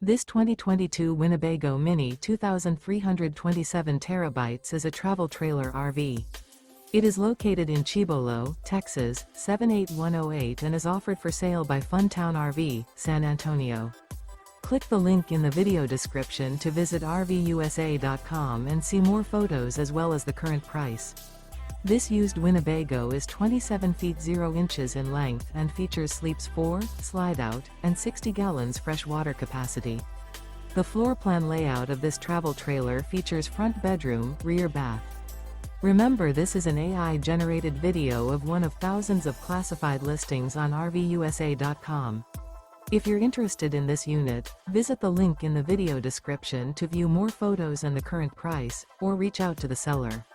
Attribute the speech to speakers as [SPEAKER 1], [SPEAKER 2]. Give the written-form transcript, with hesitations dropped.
[SPEAKER 1] This 2022 Winnebago Minnie 2,327 terabytes is a travel trailer RV. It is located in Cibolo, Texas, 78108 and is offered for sale by Funtown RV, San Antonio. Click the link in the video description to visit RVUSA.com and see more photos as well as the current price. This used Winnebago is 27 feet 0 inches in length and features sleeps 4, slide-out, and 60 gallons fresh water capacity. The floor plan layout of this travel trailer features front bedroom, rear bath. Remember, this is an AI-generated video of one of thousands of classified listings on RVUSA.com. If you're interested in this unit, visit the link in the video description to view more photos and the current price, or reach out to the seller.